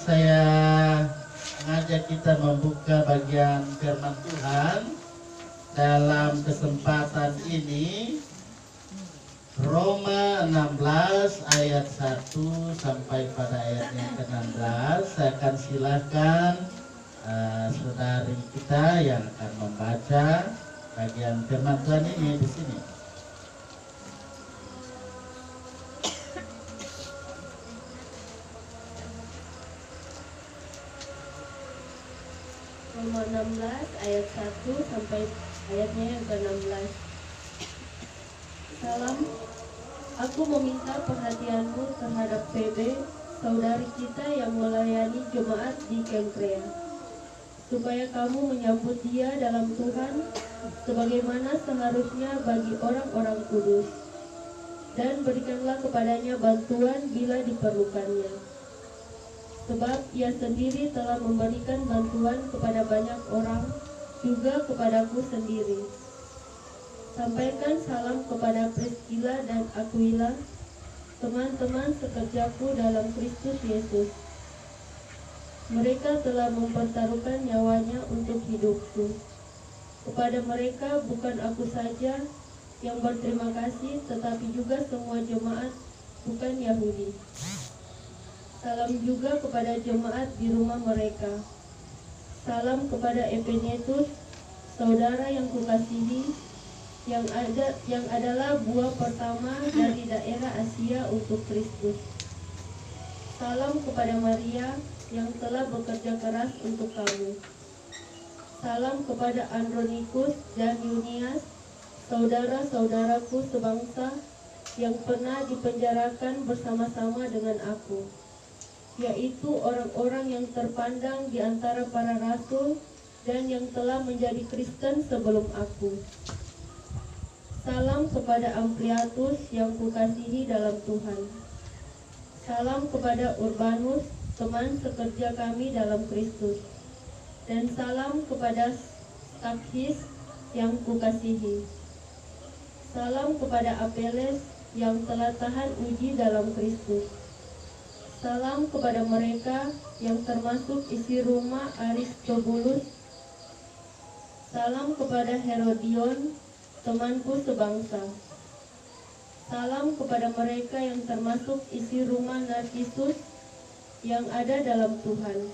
saya mengajak kita membuka bagian firman Tuhan dalam kesempatan ini. Roma 16 ayat 1 sampai pada ayat yang ke-16. Saya akan silakan saudari kita yang akan membaca bagian firman Tuhan ini di sini. Roma 16 ayat 1 sampai ayatnya yang ke-16. Salam, aku meminta perhatianmu terhadap Febe, saudari kita yang melayani jemaat di Kenkrea, supaya kamu menyambut dia dalam Tuhan sebagaimana seharusnya bagi orang-orang kudus, dan berikanlah kepadanya bantuan bila diperlukannya. Sebab ia sendiri telah memberikan bantuan kepada banyak orang, juga kepadaku sendiri. Sampaikan salam kepada Priscilla dan Aquila, teman-teman sekerjaku dalam Kristus Yesus. Mereka telah mempertaruhkan nyawanya untuk hidupku. Kepada mereka bukan aku saja yang berterima kasih, tetapi juga semua jemaat bukan Yahudi. Salam juga kepada jemaat di rumah mereka. Salam kepada Epenetus, saudara yang kukasihi, yang adalah buah pertama dari daerah Asia untuk Kristus. Salam kepada Maria yang telah bekerja keras untuk kamu. Salam kepada Andronikus dan Yunias, saudara-saudaraku sebangsa yang pernah dipenjarakan bersama-sama dengan aku, yaitu orang-orang yang terpandang di antara para rasul dan yang telah menjadi Kristen sebelum aku. Salam kepada Ampliatus yang kukasihi dalam Tuhan. Salam kepada Urbanus, teman sekerja kami dalam Kristus. Dan salam kepada Stakhis yang kukasihi. Salam kepada Apeles yang telah tahan uji dalam Kristus. Salam kepada mereka yang termasuk isi rumah Aristobulus. Salam kepada Herodion, temanku sebangsa. Salam kepada mereka yang termasuk isi rumah Narkisus yang ada dalam Tuhan.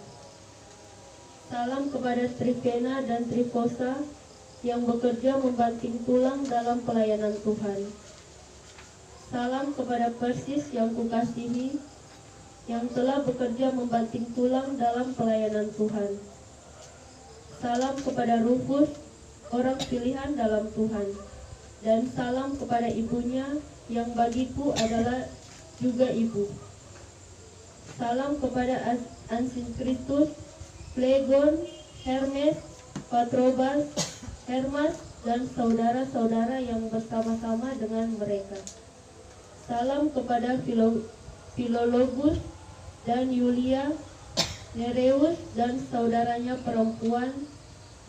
Salam kepada Trifena dan Trifosa yang bekerja membanting tulang dalam pelayanan Tuhan. Salam kepada Persis yang kukasihi, yang telah bekerja membanting tulang dalam pelayanan Tuhan. Salam kepada Rufus, orang pilihan dalam Tuhan. Dan salam kepada ibunya, yang bagiku adalah juga ibu. Salam kepada Ansinkristus, Phlegon, Hermes, Patrobas, Hermas, dan saudara-saudara yang bersama-sama dengan mereka. Salam kepada Philologus dan Yulia, Nereus dan saudaranya perempuan,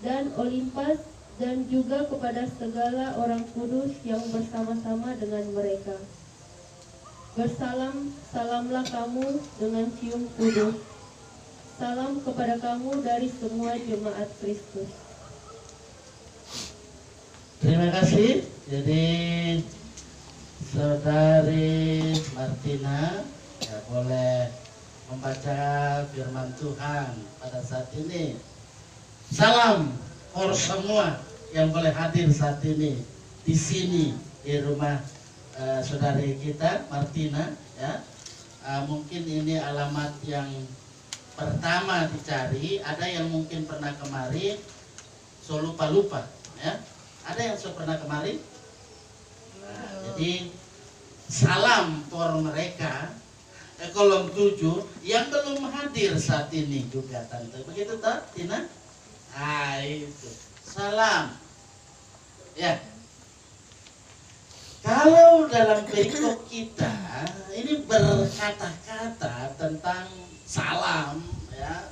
dan Olimpas, dan juga kepada segala orang kudus yang bersama-sama dengan mereka. Salamlah kamu dengan cium kudus. Salam kepada kamu dari semua jemaat Kristus. Terima kasih. Jadi saudari Martina ya, boleh membaca firman Tuhan pada saat ini. Salam for semua yang boleh hadir saat ini di sini di rumah saudari kita Martina ya. Mungkin ini alamat yang pertama dicari. Ada yang mungkin pernah kemari, so lupa ya. Ada yang so pernah kemari. Jadi salam for mereka kolom 7 yang belum hadir saat ini juga tante. Begitu tak Tina? Itu salam ya. Kalau dalam perikop kita ini berkata-kata tentang salam ya,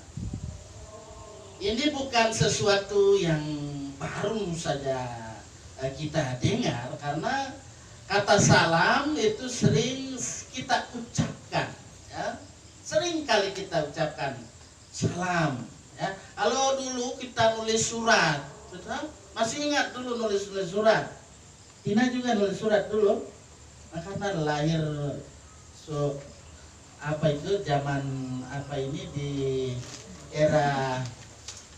ini bukan sesuatu yang baru saja kita dengar, karena kata salam itu sering kita ucapkan ya, sering kali kita ucapkan salam. Ya, kalau dulu kita nulis surat, betul? Masih ingat dulu nulis surat? Tina juga nulis surat dulu. Nah, karena lahir zaman ini di era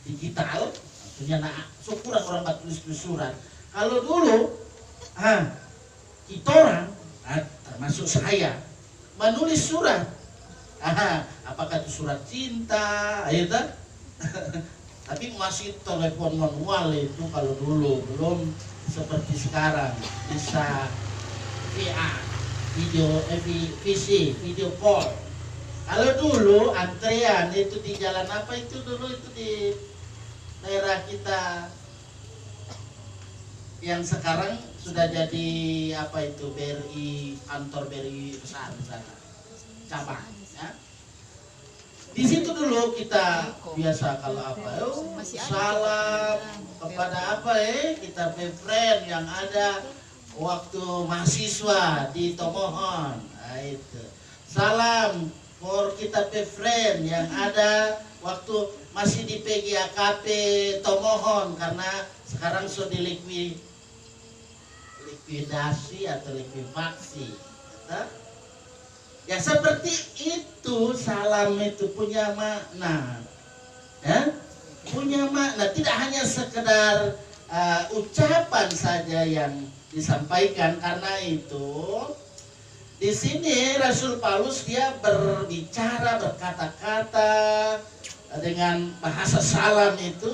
digital, maksudnya syukuran orang tulis surat. Kalau dulu, kita orang, termasuk saya, menulis surat. Apakah itu surat cinta, gitu? Tapi masih telepon manual itu kalau dulu, belum seperti sekarang bisa VA, video call. Kalau dulu antrean itu di jalan apa itu dulu itu di daerah kita yang sekarang sudah jadi apa itu BRI, kantor BRI besar di sana, cabang. Ya. Di situ dulu kita biasa kalau apa, salam kepada apa kita friend yang ada waktu mahasiswa di Tomohon, itu salam for kita friend yang ada waktu masih di PGAKP Tomohon karena sekarang sudah likuidasi atau likuifaksi. Ya seperti itu, salam itu punya makna, ya? Punya makna. Tidak hanya sekedar ucapan saja yang disampaikan. Karena itu di sini Rasul Paulus dia berbicara, berkata-kata dengan bahasa salam itu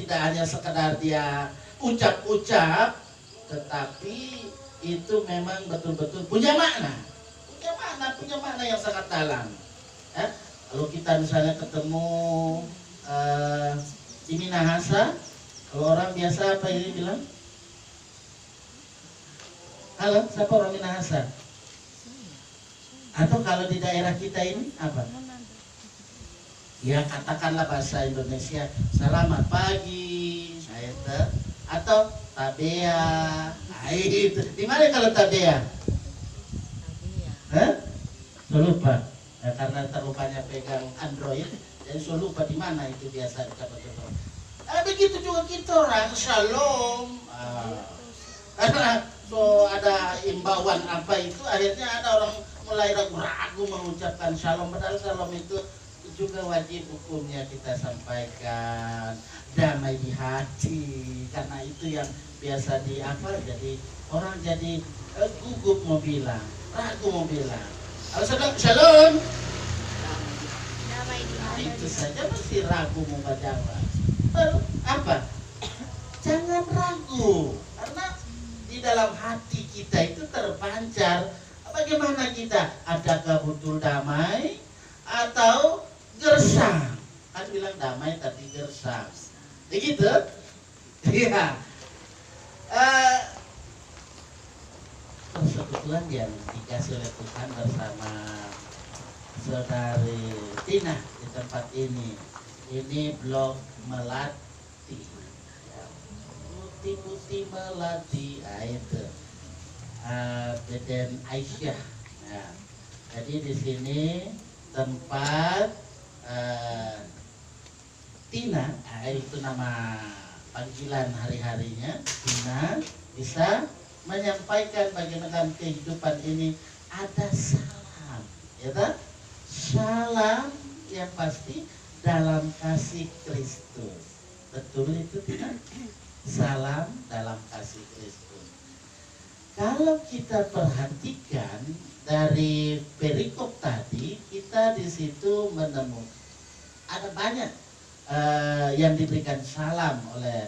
tidak hanya sekedar dia ucap-ucap, tetapi itu memang betul-betul punya makna. Punya makna yang sangat dalam. Kalau kita misalnya ketemu di Minahasa, kalau orang biasa apa ini bilang? Halo, siapa orang Minahasa? Atau kalau di daerah kita ini apa? Ya katakanlah bahasa Indonesia, selamat pagi, atau tabea. Itu. Di mana kalau tabea? So lupa karena terlupanya pegang Android, jadi so lupa di mana itu biasa ucapan. Begitu juga kita orang shalom. Karena so ada imbauan apa itu, akhirnya ada orang mulai ragu-ragu mengucapkan shalom. Padahal shalom itu juga wajib hukumnya kita sampaikan, damai di hati. Karena itu yang biasa jadi orang jadi gugup mau bilang, ragu mau bilang. Kalau sedang shalom, itu saja masih ragu mau baca apa? Jangan ragu, karena di dalam hati kita itu terpancar bagaimana kita, adakah betul damai atau gersang? Kan bilang damai tapi gersang, begitu? Iya. Persekutuan yang dikasih oleh Tuhan bersama saudari Tina di tempat ini blog Melati, putih-putih Melati, itu Deden Aisyah. Nah, jadi di sini tempat Tina, itu nama panggilan hari-harinya. Tina bisa menyampaikan bagaimana kehidupan ini ada salam, ya, salam yang pasti dalam kasih Kristus. Betul itu tidak? Salam dalam kasih Kristus. Kalau kita perhatikan dari perikop tadi, kita di situ menemukan ada banyak yang diberikan salam oleh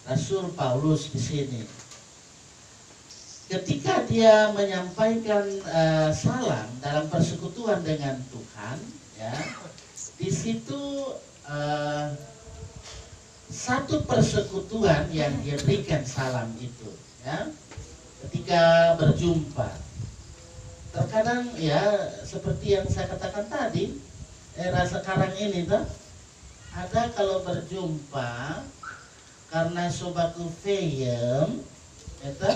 Rasul Paulus di sini. Ketika dia menyampaikan salam dalam persekutuan dengan Tuhan, ya, di situ satu persekutuan yang dia berikan salam itu, ya, ketika berjumpa. Terkadang ya seperti yang saya katakan tadi, era sekarang ini tuh ada kalau berjumpa karena sobaku feyem, itu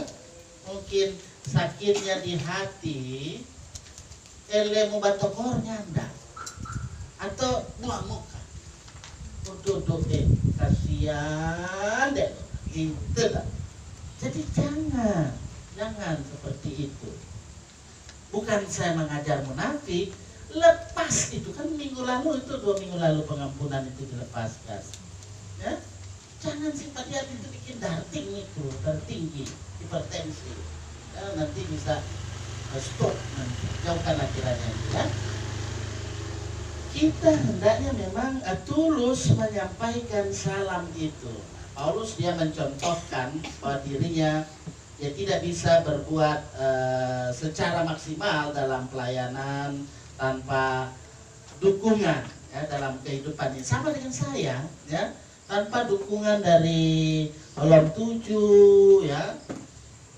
mungkin sakitnya di hati, mau batokornya enggak. atau buang muka. Duduk kasihan deh, gitu lah. Jadi jangan seperti itu. Bukan saya mengajar munafik, lepas itu kan minggu lalu itu 2 minggu lalu pengampunan itu dilepaskan. Ya, jangan simpati hati itu bikin darting itu tertinggi, hipertensi. Ya, nanti bisa stop nanti, jauhkanlah kiranya ya. Kita hendaknya memang tulus menyampaikan salam itu. Paulus dia mencontohkan bahwa dirinya dia tidak bisa berbuat secara maksimal dalam pelayanan tanpa dukungan ya, dalam kehidupan ini. Sama dengan saya ya, tanpa dukungan dari kolom 7 ya,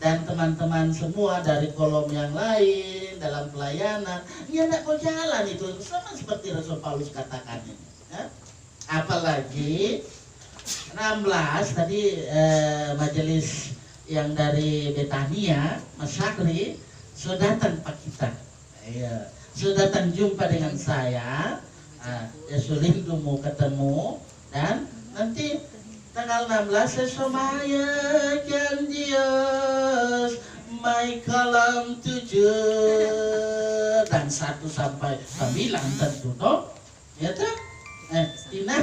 dan teman-teman semua dari kolom yang lain dalam pelayanan, ya tidak mau jalan itu, sama seperti Rasul Paulus katakan ini ya. Apalagi 16 tadi majelis yang dari Betania, Mas Sakri sudah datang Pak kita, ya, sudah datang jumpa dengan saya, ya sulit mau ketemu, dan nanti tanggal 16 saya semayakan Dios mai kolam 7 dan 1 sampai 9 tentu toh, ya toh. Tina,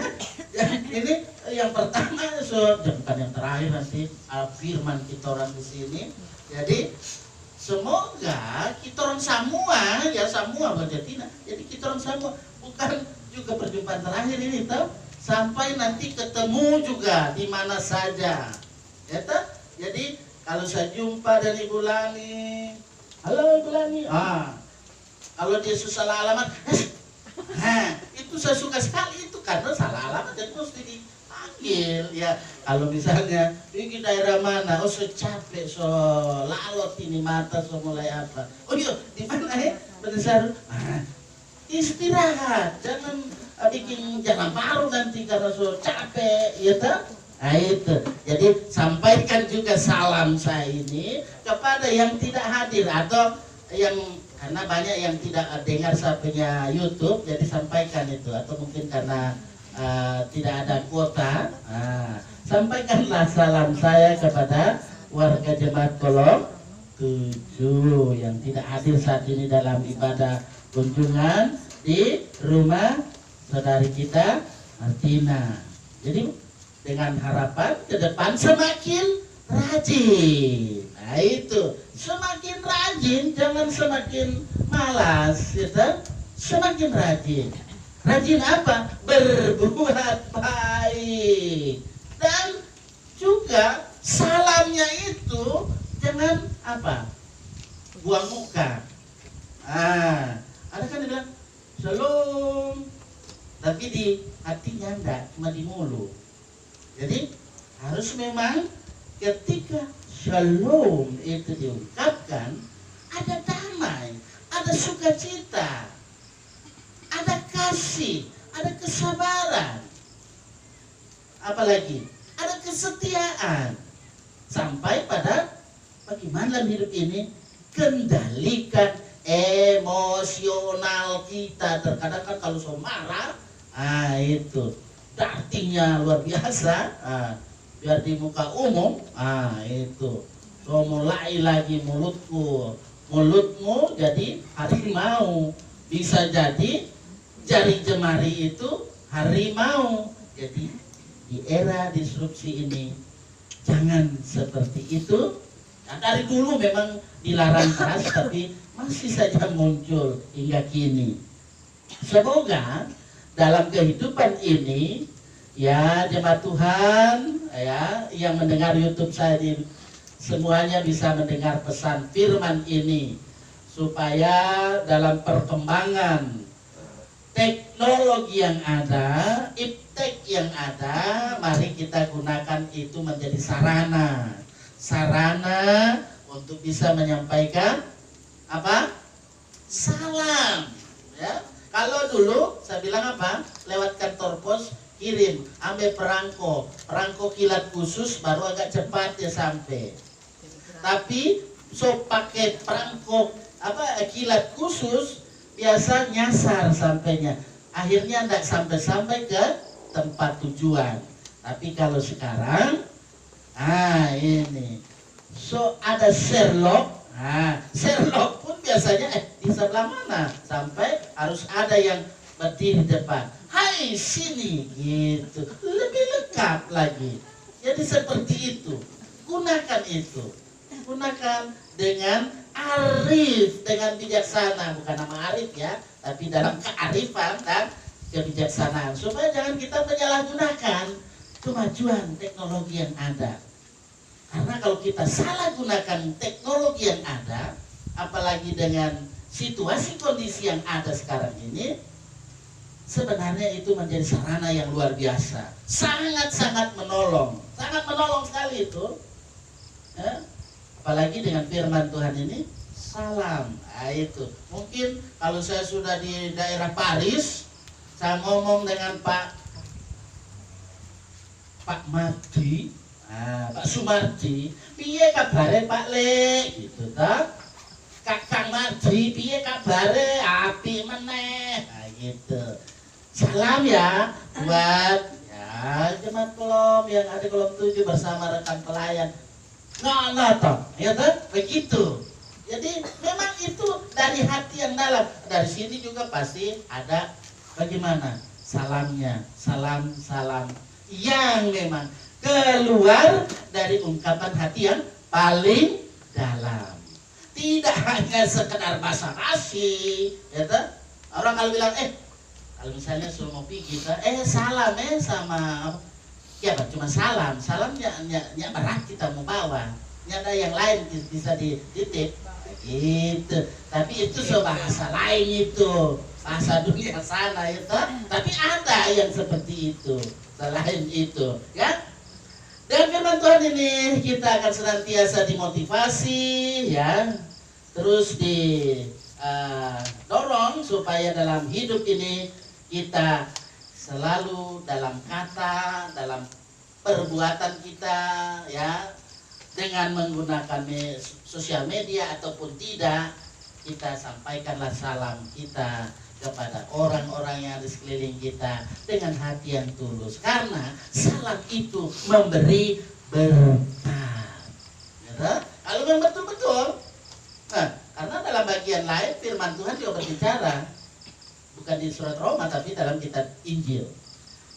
ini yang pertama, bukan yang terakhir nanti firman kita orang di sini. Jadi semoga kita orang semua ya, semua baca Tina. Jadi kita orang semua bukan juga perjumpaan terakhir ini toh, sampai nanti ketemu juga di mana saja. Ya toh? Jadi kalau saya jumpa dengan Ibu Lani, halo Ibu Lani, kalau dia salah alamat, itu saya suka sekali itu, karena salah alamat dan mesti dipanggil ya. Kalau misalnya ini daerah mana, oh saya capek, so lalot ini mata, so mulai apa, oh iya di mana ya, berdasar istirahat, jangan bikin jalan baru nanti karena so capek ya tak. Nah itu, jadi sampaikan juga salam saya ini kepada yang tidak hadir atau yang, karena banyak yang tidak dengar saya punya YouTube, jadi sampaikan itu, atau mungkin karena tidak ada kuota, sampaikanlah salam saya kepada warga jemaat kolom 7 yang tidak hadir saat ini dalam ibadah kunjungan di rumah saudari kita Martina. Jadi dengan harapan ke depan semakin rajin. Nah itu, semakin rajin, jangan semakin malas, gitu. Semakin rajin. Rajin apa? Berbuat baik. Dan juga salamnya itu jangan apa? Buang muka. Ada kan dia bilang shalom, tapi di hatinya enggak, cuma di mulut. Jadi harus memang ketika shalom itu diungkapkan, ada damai, ada sukacita, ada kasih, ada kesabaran, apalagi ada kesetiaan, sampai pada bagaimana hidup ini kendalikan emosional kita. Terkadang kan kalau so marah, itu dartingnya luar biasa, biar di muka umum, itu so mulai lagi mulutmu jadi harimau, bisa jadi jari jemari itu harimau. Jadi di era disrupsi ini jangan seperti itu. Nah, dari dulu memang dilarang keras, tapi masih saja muncul hingga kini. Semoga dalam kehidupan ini ya jemaat Tuhan ya yang mendengar YouTube saya ini semuanya bisa mendengar pesan firman ini, supaya dalam perkembangan teknologi yang ada, iptek yang ada, mari kita gunakan itu menjadi sarana untuk bisa menyampaikan apa? Salam ya. Kalau dulu saya bilang apa? Lewat kantor pos kirim, ambil perangko kilat khusus baru agak cepat ya sampai. Tapi so pakai perangko kilat khusus biasa nyasar sampainya. akhirnya tidak sampai-sampai ke tempat tujuan. Tapi kalau sekarang, ini, so ada Sherlock. Sherlock pun biasanya di sebelah mana? Sampai harus ada yang berdiri di depan. Hai sini gitu, lebih lengkap lagi. Jadi seperti itu. Gunakan itu. Gunakan dengan arif, dengan bijaksana. Bukan nama arif ya, tapi dalam kearifan dan kebijaksanaan. Supaya jangan kita menyalahgunakan kemajuan teknologi yang ada. Karena kalau kita salah gunakan teknologi yang ada, apalagi dengan situasi kondisi yang ada sekarang ini, sebenarnya itu menjadi sarana yang luar biasa. Sangat-sangat menolong. Sangat menolong sekali itu. Apalagi dengan firman Tuhan ini, salam. Itu. Mungkin kalau saya sudah di daerah Paris, saya ngomong dengan Pak Mardi, Pak Sumardi, piye kabare Pak Le, gitu ta? Kakang Mardi, piye kabare? Api meneh, gitu. Salam ya buat jemaat Kolom yang ada Kolom 7 bersama rekan pelayan. Nggak toh, ya toh? Begitu. Jadi memang itu dari hati yang dalam. Dari sini juga pasti ada bagaimana salamnya, salam yang memang keluar dari ungkapan hati yang paling dalam. Tidak hanya sekedar basa-basi, ya toh? Orang kalau bilang kalau misalnya suruh ngopi kita, salam sama ya cuma salamnya berat kita mau bawa, ada yang lain bisa dititip gitu. Tapi itu bahasa lain, itu bahasa dunia sana itu. Tapi ada yang seperti itu selain itu, ya. Dengan firman Tuhan ini kita akan senantiasa dimotivasi, ya, terus dorong supaya dalam hidup ini kita selalu dalam kata, dalam perbuatan kita, ya, dengan menggunakan sosial media ataupun tidak, kita sampaikanlah salam kita kepada orang-orang yang di sekeliling kita dengan hati yang tulus. Karena salam itu memberi berkat. Ya, kalau memang betul-betul. Karena dalam bagian lain firman Tuhan juga berbicara. Bukan di surat Roma tapi dalam kitab Injil.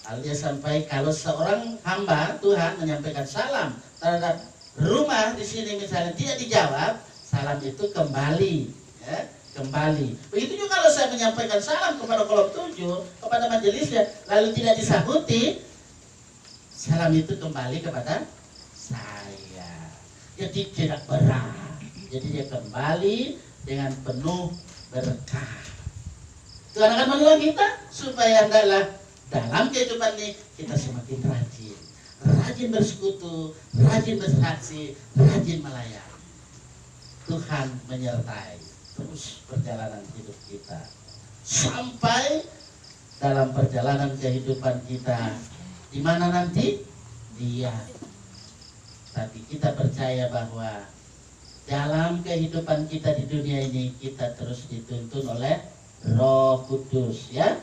Kalau dia sampai kalau seorang hamba Tuhan menyampaikan salam terhadap rumah di sini misalnya tidak dijawab, salam itu kembali, ya, kembali. Begitu juga kalau saya menyampaikan salam kepada Kolom 7, kepada majelisnya, lalu tidak disahuti, salam itu kembali kepada saya. Jadi tidak berat. Jadi dia kembali dengan penuh berkah. Tuhan akan menolong kita supaya dalam kehidupan ini kita semakin rajin bersekutu, rajin bersaksi, rajin melayani. Tuhan menyertai terus perjalanan hidup kita sampai dalam perjalanan kehidupan kita di mana nanti Dia. Tapi kita percaya bahwa dalam kehidupan kita di dunia ini kita terus dituntun oleh Roh Kudus, ya.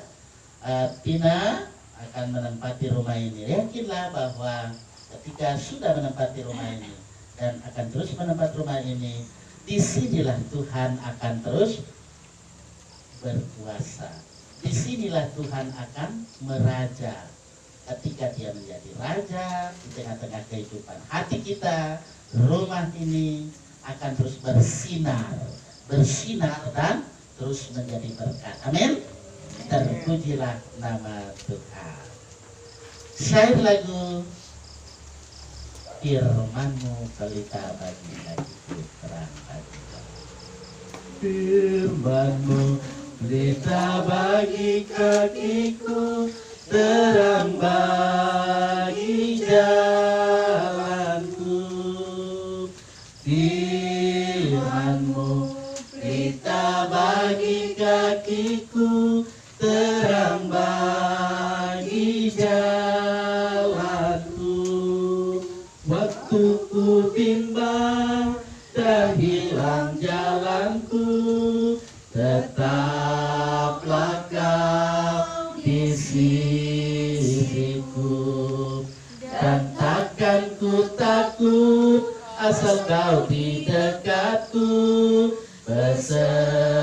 Tina akan menempati rumah ini. Yakinlah bahwa ketika sudah menempati rumah ini dan akan terus menempati rumah ini, disinilah Tuhan akan terus berkuasa. Disinilah Tuhan akan meraja. Ketika Dia menjadi raja di tengah-tengah kehidupan hati kita, rumah ini akan terus bersinar dan terus menjadi berkat. Amin. Terpujilah nama Tuhan. Syair lagu Firman-Mu pelita bagi kakiku, terang bagi kami. Firman-Mu pelita bagi kakiku, terang bagi jalanku. Firman-Mu pelita bagi kakiku, terang bagi jalanku. Waktu ku bimbang dan hilang jalanku, tetaplah Kau asal kau di dekatku, beserta